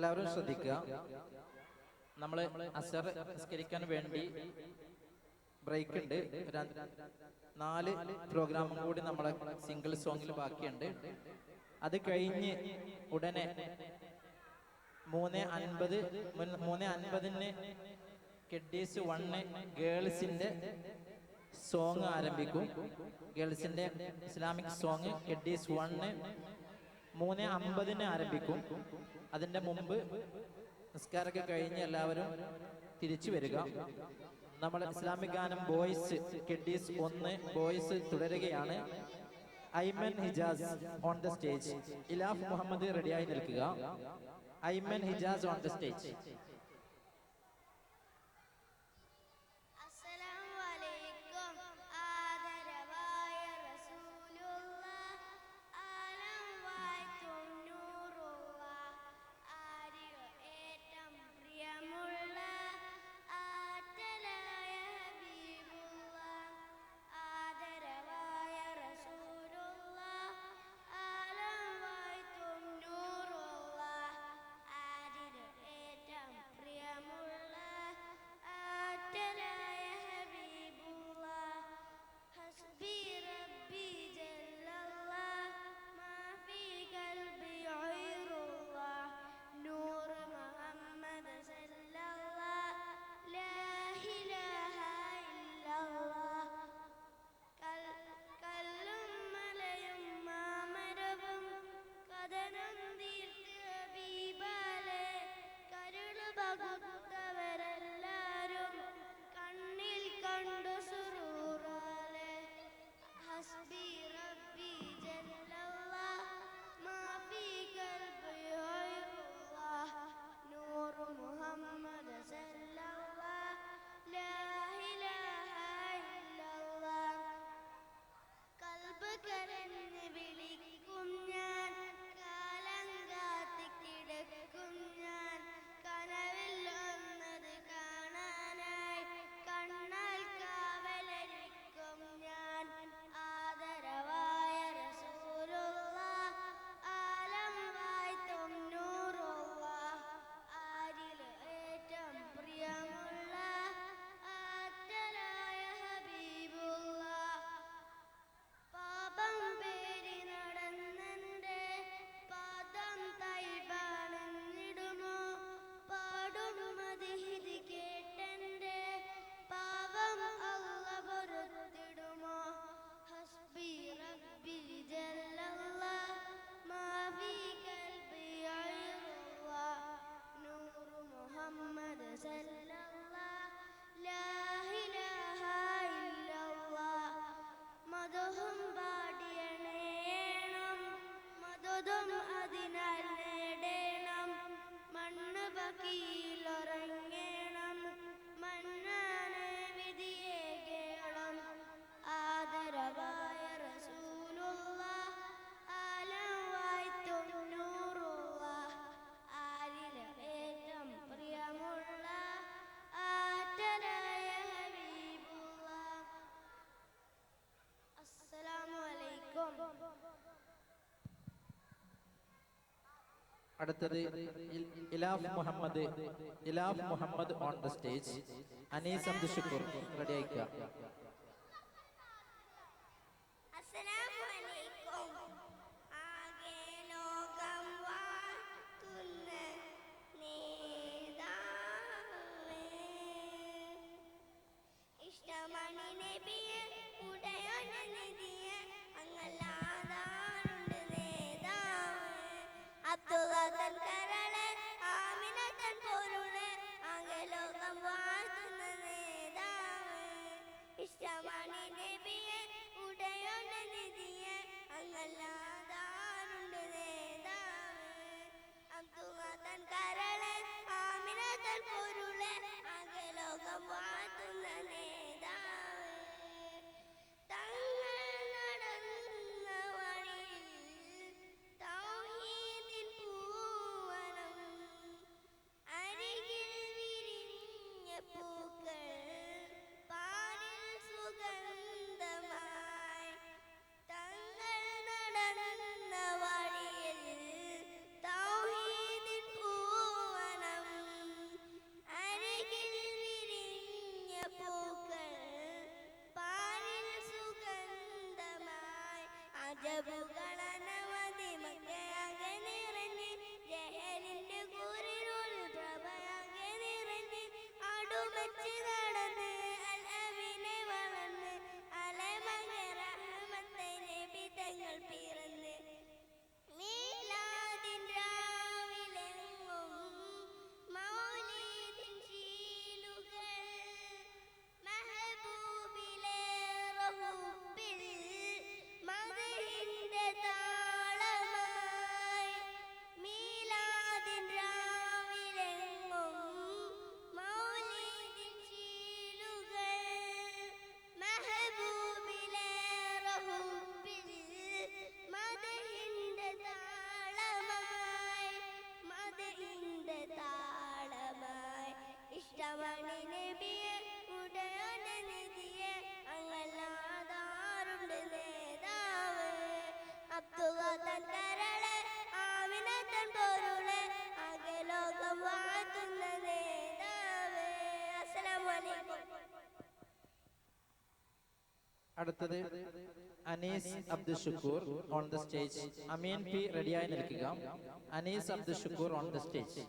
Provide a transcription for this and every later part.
എല്ലാവരും ശ്രദ്ധിക്കുക. നമ്മൾ അസർ നിസ്കരിക്കാൻ വേണ്ടി ബ്രേക്ക് ഉണ്ട്. 4 പ്രോഗ്രാമും കൂടി നമ്മളെ സിംഗിൾ സോങ്ങിൽ ബാക്കിയുണ്ട്. അത് കഴിഞ്ഞ് ഉടനെ 3:50 കിഡ്ഡീസ് 1 ഗേൾസിന്റെ സോങ് ആരംഭിക്കും. ഗേൾസിന്റെ ഇസ്ലാമിക് സോങ് കിഡ്ഡീസ് 1 3:50 ആരംഭിക്കും. അതിന്റെ മുമ്പ് നിസ്കാരമൊക്കെ കഴിഞ്ഞ് എല്ലാവരും തിരിച്ചു വരിക. നമ്മൾ ഇസ്ലാമിക് ഗാനം ബോയ്സ് കിഡ്ഡീസ് 1 ബോയ്സ് തുടരുകയാണ്. Aiman Hijas on the stage. Ilaf Muhammad റെഡിയായി നിൽക്കുക. Aiman Hijas on the stage. അടുത്തത് Ilaf Muhammad on the stage. Anees Abdul Shukkoor ready ആയിക്കുക. ഇഷ്ട അടുത്തത് Anees Abdul Shukkoor on the stage. Amin P റെഡിയായി നിൽക്കുക. Anees Abdul Shukkoor on the stage.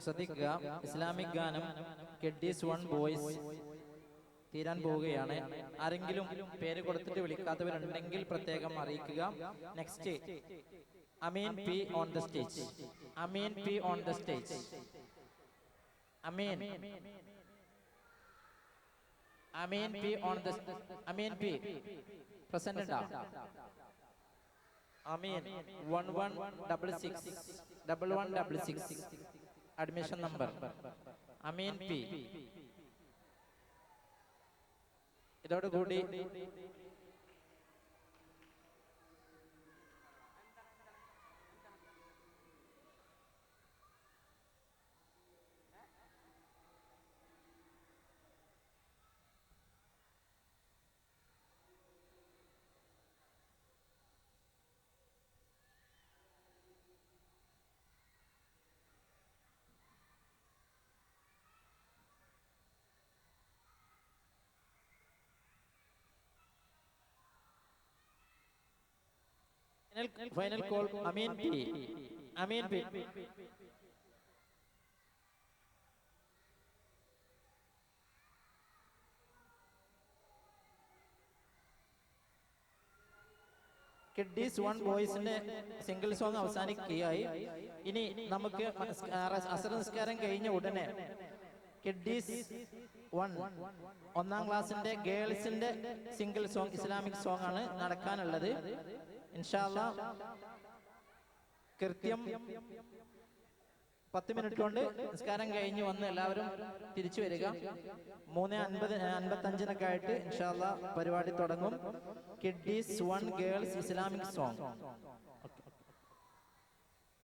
ശ്രദ്ധിക്കുക, ഇസ്ലാമിക് ഗാനം കിഡ്ഡീസ് 1 ബോയ്സ് തീരാൻ പോവുകയാണ്. ആരെങ്കിലും പേര് കൊടുത്തിട്ട് വിളിക്കാത്തവരുണ്ടെങ്കിൽ പ്രത്യേകം അറിയിക്കുക. Next Amin P on the stage. Amin P on the stage. Amin Amin P on the Amin P present ഉണ്ടോ? Amin 1166 admission number Amin P. ഇതോടുകൂടി final call Amin P. Amin P. Kiddies 1 ബോയ്സിന്റെ സിംഗിൾ സോങ് അവസാനിക്കുകയായി. ഇനി നമുക്ക് അസർ നിസ്കാരം കഴിഞ്ഞ ഉടനെ കിഡ്ഡീസ് 1 ഒന്നാം ക്ലാസിന്റെ ഗേൾസിന്റെ സിംഗിൾ സോങ് ഇസ്ലാമിക് സോങ് ആണ് നടക്കാനുള്ളത്. ഇൻഷാ അല്ലാഹ് കൃത്യം 10 മിനിറ്റ് കൊണ്ട് നിസ്കാരം കഴിഞ്ഞ് വന്ന് എല്ലാവരും തിരിച്ചു വരിക. 3:55 ആയിട്ട് ഇൻഷാ അല്ലാഹ് പരിപാടി തുടങ്ങും. Kiddies 1 girls Islamic song.